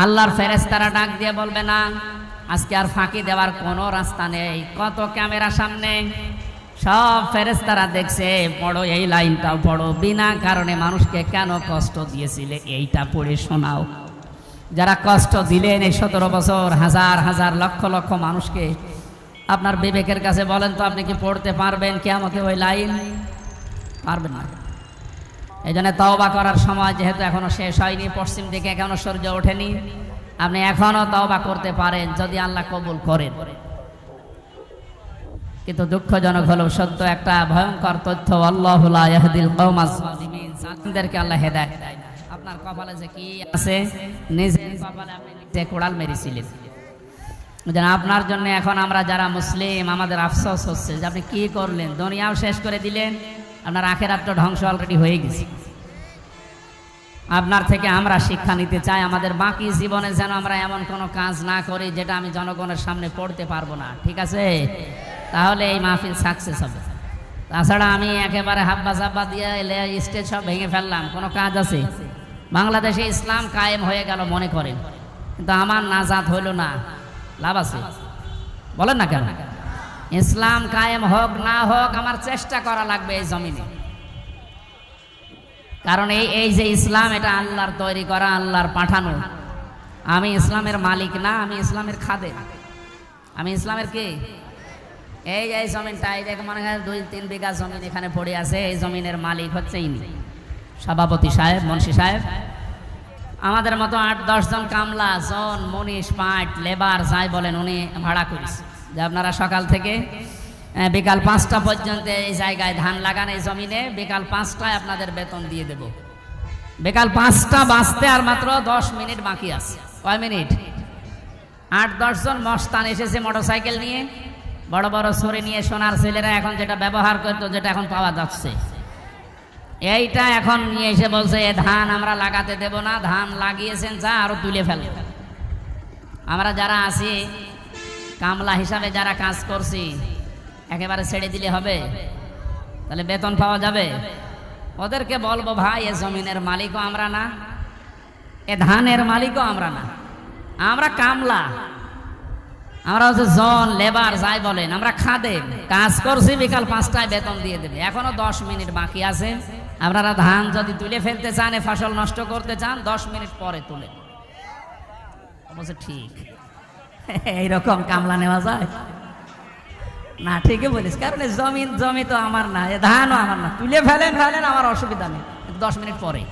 আল্লাহর ফেরেশতারা ডাক দিয়ে বলবে, না আজকে আর ফাঁকি দেওয়ার কোনো রাস্তা নেই। কত ক্যামেরা সামনে, সব ফেরেশতারা দেখছে, পড়ো এই লাইনটাও পড়ো, বিনা কারণে মানুষকে কেন কষ্ট দিয়েছিলে এইটা পড়ে শোনাও। যারা কষ্ট দিলেন এই 17 বছর, হাজার হাজার লক্ষ লক্ষ মানুষকে, আপনার বিবেকের কাছে বলেন তো, আপনি কি পড়তে পারবেন কিয়ামতে ওই লাইন? পারবেন না। এই জন্য তওবা করার সময় যেহেতু এখনো শেষ হয়নি, পশ্চিম দিকে এখনো সূর্য ওঠেনি, আপনি এখনো তওবা করতে পারেন যদি আল্লাহ কবুল করেন। কিন্তু দুঃখজনক হলো সত্য একটা ভয়ঙ্কর তথ্য, আল্লাহু লা ইয়াহদিল কওমাজ যালিমিন, জালিমদেরকে আল্লাহ হেদায়েত দেয় না। আপনার কপালে যে কি আছে, নিজের কপালে আপনি নিজে কোড়াল মেরেছিলেন। যেন আপনার জন্য এখন আমরা যারা মুসলিম, আমাদের আফসোস হচ্ছে যে আপনি কি করলেন, দুনিয়াও শেষ করে দিলেন, আপনার আখিরাতটা ধ্বংস অলরেডি হয়ে গেছে। আপনার থেকে আমরা শিক্ষা নিতে চাই, আমাদের বাকি জীবনে যেন আমরা এমন কোনো কাজ না করি যেটা আমি জনগণের সামনে পড়তে পারবো না, ঠিক আছে? তাহলে এই মাহফিল সাকসেস হবে। তাছাড়া আমি একেবারে হাব্বা সাব্বা দিয়ে স্টেজ সব ভেঙে ফেললাম, কোনো কাজ আছে? বাংলাদেশে ইসলাম কায়েম হয়ে গেল মনে করেন, কিন্তু আমার নাজাত হইল না, লাভ আছে? বলেন না কেন? ইসলাম কায়েম হোক না হোক আমার চেষ্টা করা লাগবে এই জমিনে। কারণ এই যে ইসলাম, এটা আল্লাহর তৈরি করা, আল্লাহর পাঠানো। আমি ইসলামের মালিক না, আমি ইসলামের খাদেম। আমি ইসলামের কে? এই জমিনটা, এই দেখে মনে হয় 2-3 বিঘা জমিন এখানে পড়ে আছে, এই জমিনের মালিক হচ্ছে ইনি, সভাপতি সাহেব, মুন্সি সাহেব। আমাদের মতো 8-10 জন কামলা, জন, মনীষ, পাট, লেবার যাই বলেন, উনি ভাড়া করেছে যে আপনারা সকাল থেকে বিকাল 5টা পর্যন্ত এই জায়গায় ধান লাগান, এই জমিনে বিকাল 5টায় আপনাদের বেতন দিয়ে দেব। বিকাল 5টা বাজতে আর মাত্র 10 মিনিট বাকি আছে। কয় মিনিট? 8-10 জন মস্তান এসেছে মোটরসাইকেল নিয়ে, বড় বড় ছড়ি নিয়ে, সোনার ছেলেরা এখন যেটা ব্যবহার করতো, যেটা এখন পাওয়া যাচ্ছে, এইটা এখন নিয়ে এসে বলছে এ ধান আমরা লাগাতে দেব না, ধান লাগিয়েছেন যা আরো তুলে ফেল। আমরা যারা আছি কামলা হিসাবে যারা কাজ করছি, একেবারে ছেড়ে দিলে হবে? তাহলে বেতন পাওয়া যাবে? ওদেরকে বলবো, ভাই এ জমিনের মালিকও আমরা না, এ ধানের মালিকও আমরা না, আমরা কামলা, আমরা হচ্ছে জন, লেবার যাই বলেন, আমরা খাদেম, কাজ করছি, বিকাল 5টায় বেতন দিয়ে দেবে। এখনো 10 মিনিট বাকি আছে, আপনারা ধান যদি তুলে ফেলতে চান, ফসল নষ্ট করতে চান, 10 মিনিট পরে তুলে অবশ্য ঠিক। এইরকম কামলা নেওয়া যায় না? ঠিকই বলিস, কারণ জমি তো আমার না, এ ধানও আমার না, তুলে ফেলেন আমার অসুবিধা নেই, 10 মিনিট পরে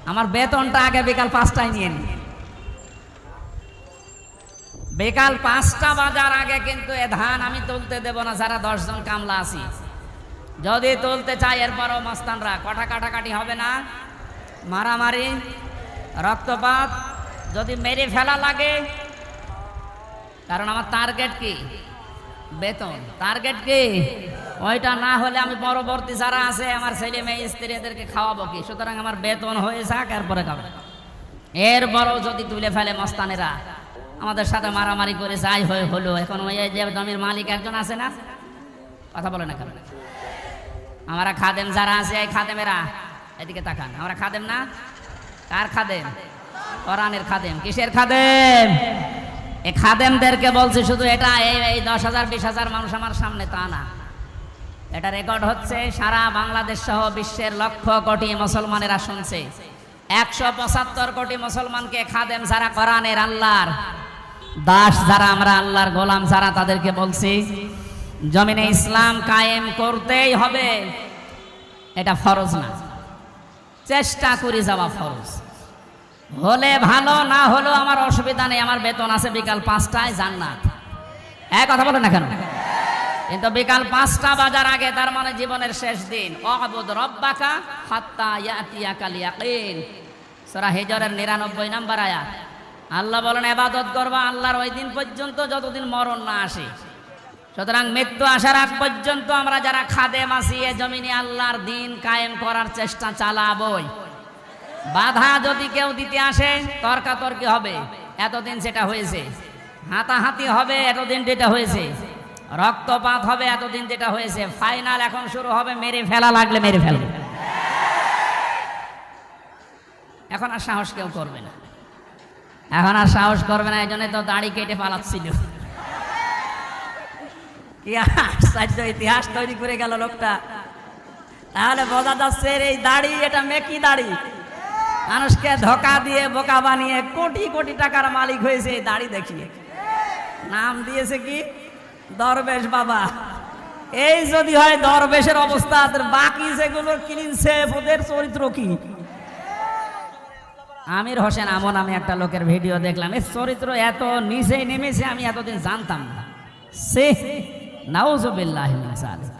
আমার বেতনটা আগে বিকাল 5টায় নিয়ে নিন। বিকাল 5টা বাজার আগে কিন্তু এ ধান আমি তুলতে দেব না, যারা 10 জন কামলা আছি। যদি তুলতে চাই, এরপরও মস্তানরা কাটাকাটি হবে না, মারামারি, রক্তপাত, যদি মেরে ফেলা লাগে। কারণ আমার টার্গেট কি? বেতন। টার্গেট কি? ওইটা না হলে আমি পরবর্তী যারা আছে আমার ছেলে মেয়ে স্ত্রী এদেরকে খাওয়াবো কি? সুতরাং আমার বেতন হয়ে যাক, এরপরে খাবে। এরপরও যদি তুলে ফেলে মস্তানেরা, আমাদের সাথে মারামারি করে যাই হলো। এখন ওই যে জমির মালিক একজন আছে না, কথা বলে না কেন? আমরা খাদেম যারা আছে, এই খাদেমেরা এদিকে তাকান, আমরা খাদেম না? কার খাদেম? কোরআনের খাদেম। কিসের খাদেম? এই খাদেমদেরকে বলছে শুধু এটা এই 10,000-20,000 মানুষ আমার সামনে, তা না, এটা রেকর্ড হচ্ছে, সারা বাংলাদেশ সহ বিশ্বের লক্ষ কোটি মুসলমানেরা শুনছে। 175 কোটি মুসলমানকে খাদেম যারা, কোরআনের আল্লাহর দাস যারা, আমরা আল্লাহর গোলাম যারা, তাদেরকে বলছি জমিনে ইসলাম কায়েম করতেই হবে। এটা ফরজ না, চেষ্টা করে যাওয়া ফরজ। হলে ভালো, না হলেও আমার অসুবিধা নেই, আমার বেতন আছে বিকাল 5টায়, জান্নাত। কথা বলে না কেন? কিন্তু বিকাল 5টা বাজার আগে, তার মানে জীবনের শেষ দিন, ওয়াবুদ রব্বাকা হাত্তা ইয়াতিয়াকাল ইয়াকিন, সূরা হিজরের 99 নম্বর আয়াত। আল্লাহ বলেন ইবাদত করবা আল্লাহর ওই দিন পর্যন্ত যতদিন মরণ না আসে। সুতরাং মৃত্যু আসার আগ পর্যন্ত আমরা যারা খাদেম আছি, এ জমিনে আল্লাহর দিন কায়েম করার চেষ্টা চালাবই। বাধা যদি কেউ দিতে আসে, তর্কাতর্কি হবে, এতদিন সেটা হয়েছে, হাতাহাতি হবে, এতদিন যেটা হয়েছে, রক্তপাত হবে, এতদিন যেটা হয়েছে, ফাইনাল এখন শুরু হবে, মেরে ফেলা লাগলে মেরে ফেলবে। এখন আর সাহস কেউ করবে না। এখন আর সাহস করবে না, এই জন্য তো দাড়ি কেটে পালাচ্ছিল। কি আশ্চর্য ইতিহাস তৈরি করে গেল লোকটা। তাহলে বোঝা যাচ্ছে এই দাড়ি এটা মেকি দাড়ি, মানুষকে ধোকা দিয়ে বোকা বানিয়ে কোটি কোটি টাকার মালিক হয়েছে এই দাড়ি দেখিয়ে। নাম দিয়েছে কি? দরবেশ বাবা। এই যদি হয় দরবেশের অবস্থা, বাকি যেগুলো ক্লিন সেফ ওদের চরিত্র কি? আমির হোসেন আমন আমি একটা লোকের ভিডিও দেখলাম, এর চরিত্র এত নিচে নেমেছে আমি এতদিন জানতাম না। সে নাউজুবিল্লাহি মিন যালিক।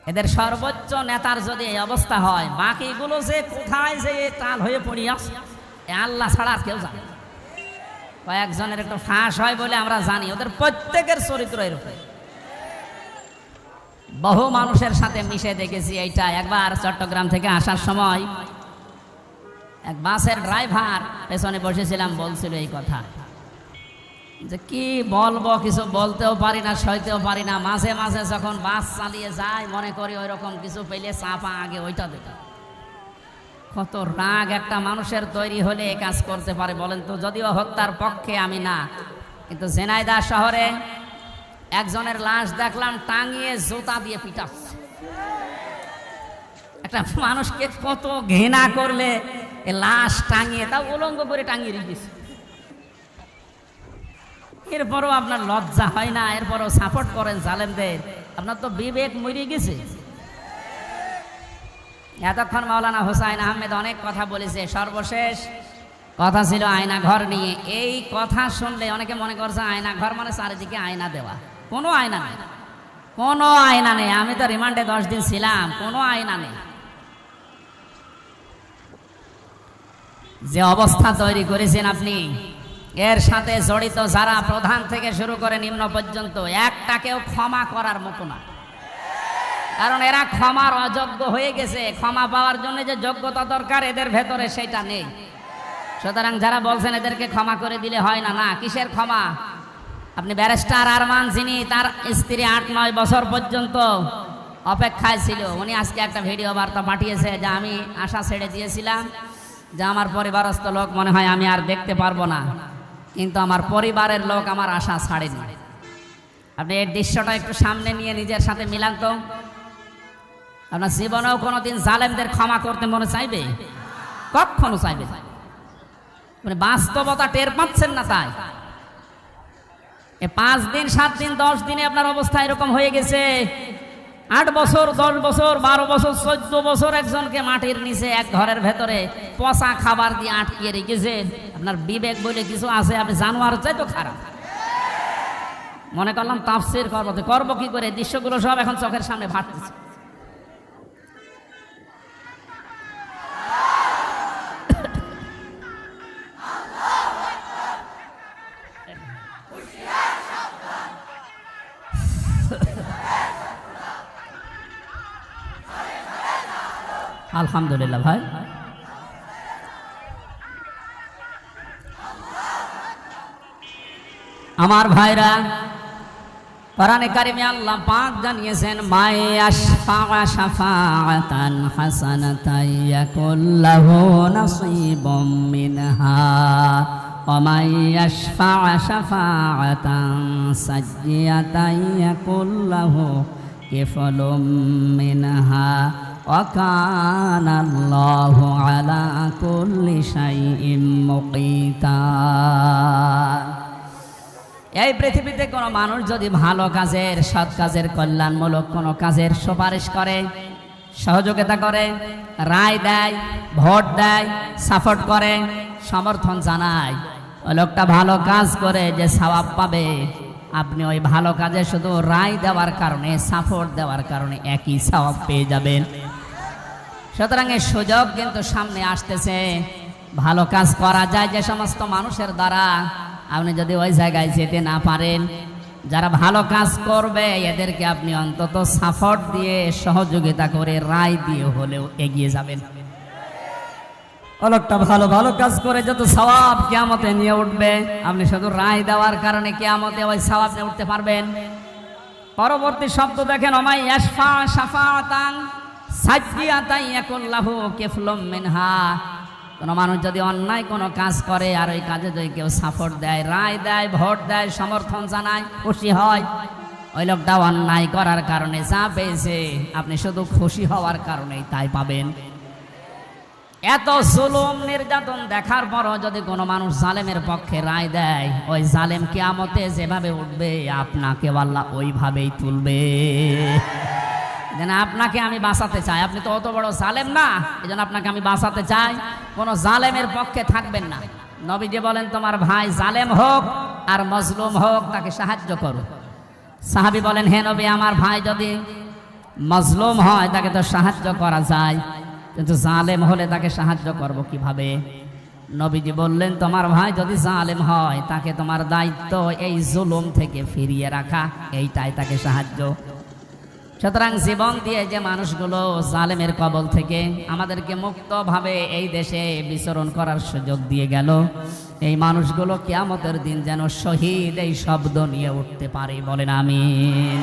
এদের সর্বোচ্চ নেতার যদি এই অবস্থা হয়, বাকিগুলো যে কোথায় যে টাল হয়ে পড়ি আছে আল্লাহ ছাড়া আর কেউ জানে। কয়েকজনের একটু ফাঁস হয় বলে আমরা জানি, ওদের প্রত্যেকের চরিত্র এরকম। বহু মানুষের সাথে মিশে দেখেছি এইটা। একবার চট্টগ্রাম থেকে আসার সময় এক বাসের ড্রাইভার পেছনে বসেছিলাম, বলছিল এই কথা যে কি বলবো, কিছু বলতেও পারি না, সইতেও পারি না। মাঝে মাঝে যখন বাস চালিয়ে যায় মনে করি ওই রকম কিছু পেলে চাপা আগে ওইটা দিতাম। কত রাগ একটা মানুষের তৈরি হলে এ কাজ করতে পারে বলেন তো? যদিও হত্যার পক্ষে আমি না, কিন্তু ঝিনাইদহ শহরে একজনের লাশ দেখলাম টাঙিয়ে জুতা দিয়ে পিটাচ্ছে। একটা মানুষকে কত ঘৃণা করলে লাশ টাঙিয়ে, তা উলঙ্গ করে টাঙিয়ে রেখেছে। এরপরও আপনার লজ্জা হয় না? এরপরও সাপোর্ট করেন জালেমদের। আপনার তো বিবেক মরে গেছে। এতক্ষণ মাওলানা হুসাইন আহমেদ অনেক কথা বলেছে, সর্বশেষ কথা ছিল আয়না ঘর নিয়ে। এই কথা শুনলে অনেকে মনে করছে আয়না ঘর মানে চারিদিকে আয়না দেওয়া। কোনো আয়না নেই, কোনো আয়না নেই। আমি তো রিমান্ডে 10 দিন ছিলাম, কোনো আয়না নেই। যে অবস্থা তৈরি করেছেন আপনি, এর সাথে জড়িত যারা প্রধান থেকে শুরু করে নিম্ন পর্যন্ত, একটাকেও ক্ষমা করার মতো না। কারণ এরা ক্ষমার অযোগ্য হয়ে গেছে। ক্ষমা পাওয়ার জন্য যে যোগ্যতা দরকার এদের ভেতরে সেটা নেই। সুতরাং যারা বলছেন এদেরকে ক্ষমা করে দিলে হয় না, না, কিসের ক্ষমা? আপনি ব্যারিস্টার আরমান, যিনি তার স্ত্রী 8-9 বছর পর্যন্ত অপেক্ষায় ছিল, উনি আজকে একটা ভিডিও বার্তা পাঠিয়েছে যে আমি আশা ছেড়ে দিয়েছিলাম যে আমার পরিবারস্থ লোক মনে হয় আমি আর দেখতে পারবো না, কিন্তু আমার পরিবারের লোক আমার আশা ছাড়েনি। আপনি এই দৃশ্যটা একটু সামনে নিয়ে নিজের সাথে মিলান তো। আপনার জীবনেও কোনোদিন জালেমদের ক্ষমা করতে মনে চাইবে? কখনো চাইবে না। মানে বাস্তবতা টের পাচ্ছেন না। তাই 5 দিন 7 দিন 10 দিনে আপনার অবস্থা এরকম হয়ে গেছে। 8 বছর 10 বছর 12 বছর 14 বছর একজনকে মাটির নিচে এক ঘরের ভেতরে পচা খাবার দিয়ে আটকিয়ে রেখেছেন। আপনার বিবেক বলে কিছু আছে? আপনি জানোয়ার চাই তো খারাপ। মনে করলাম তাফসীর করব কি করে? দৃশ্যগুলো সব এখন চোখের সামনে ভাসছে। আলহামদুলিল্লাহ ভাই, আমার ভাইরা, কোরআনে কারিমে আল্লাহ পাক জানিয়েছেন মাই আশফা শাফাআতান হাসানাতান ইয়াকুল্লাহু নাসীবুম মিনহা ওয়া মাই আশফা শাফাআতান সাইয়্যাতান ইয়াকুল্লাহু কিফলুম মিনহা ওয়া কানা আল্লাহু আলা কুল্লি শাইইন মুকিতা। এই পৃথিবীতে কোনো মানুষ যদি ভালো কাজের, সৎ কাজের, কল্যাণমূলক কোনো কাজের সুপারিশ করে, সহযোগিতা করে, রায় দেয়, ভোট দেয়, সাপোর্ট করে, সমর্থন জানায়, ওই লোকটা ভালো কাজ করে যে সওয়াব পাবে, আপনি ওই ভালো কাজে শুধু রায় দেওয়ার কারণে, সাপোর্ট দেওয়ার কারণে একই সওয়াব পেয়ে যাবেন। সুতরাং এই সুযোগ কিন্তু সামনে আসতেছে। ভালো কাজ করা যায় যে সমস্ত মানুষের দ্বারা, আপনি যদি ওই জায়গায় যেতে না পারেন, যারা ভালো কাজ করবে এদেরকে আপনি অন্তত সাপোর্ট দিয়ে, সহযোগিতা করে, রায় দিয়ে হলেও এগিয়ে যাবেন। লোকটা ভালো ভালো কাজ করে যত সওয়াব কিয়ামতে নিয়ে উঠবে, আপনি শুধু রায় দেওয়ার কারণে কিয়ামতে ওই সওয়াব নিয়ে উঠতে পারবেন। পরবর্তী শব্দ দেখেন, ওমাই ইয়াশফা শাফাআতান সাইয়্যাতান ইয়াকুল্লাহু কিফলুম মিনহা। কোনো মানুষ যদি অন্যায় কোনো কাজ করে আর ওই কাজে যদি কেউ সাপোর্ট দেয়, রায় দেয়, ভোট দেয়, সমর্থন জানায়, খুশি হয়, ওই লোকটা অন্যায় করার কারণে যা পেয়েছে আপনি শুধু খুশি হওয়ার কারণেই তাই পাবেন। এত জুলুম নির্যাতন দেখার পরও যদি কোনো মানুষ জালেমের পক্ষে রায় দেয়, ওই জালেম কিয়ামতে যেভাবে উঠবে আপনাকে আল্লাহ ওইভাবেই তুলবে। যেন আপনাকে আমি বাঁচাতে চাই, আপনি তো অত বড় জালেম না, এই জন্য আপনাকে আমি বাঁচাতে চাই, কোনো জালেমের পক্ষে থাকবেন না। নবীজি বলেন তোমার ভাই জালেম হোক আর মজলুম হোক তাকে সাহায্য করো। সাহাবী বলেন হে নবী, আমার ভাই যদি মজলুম হয় তাকে তো সাহায্য করা যায়, কিন্তু জালেম হলে তাকে সাহায্য করব কিভাবে? নবীজি বললেন তোমার ভাই যদি জালেম হয় তাকে তোমার দায়িত্ব এই জুলুম থেকে ফিরিয়ে রাখা, এইটাই তাকে সাহায্য। সুতরাং জীবন দিয়ে যে মানুষগুলো জালেমের কবল থেকে আমাদেরকে মুক্তভাবে এই দেশে বিচরণ করার সুযোগ দিয়ে গেল, এই মানুষগুলো কিয়ামতের দিন যেন শহীদ এই শব্দ নিয়ে উঠতে পারে, বলেন আমিন।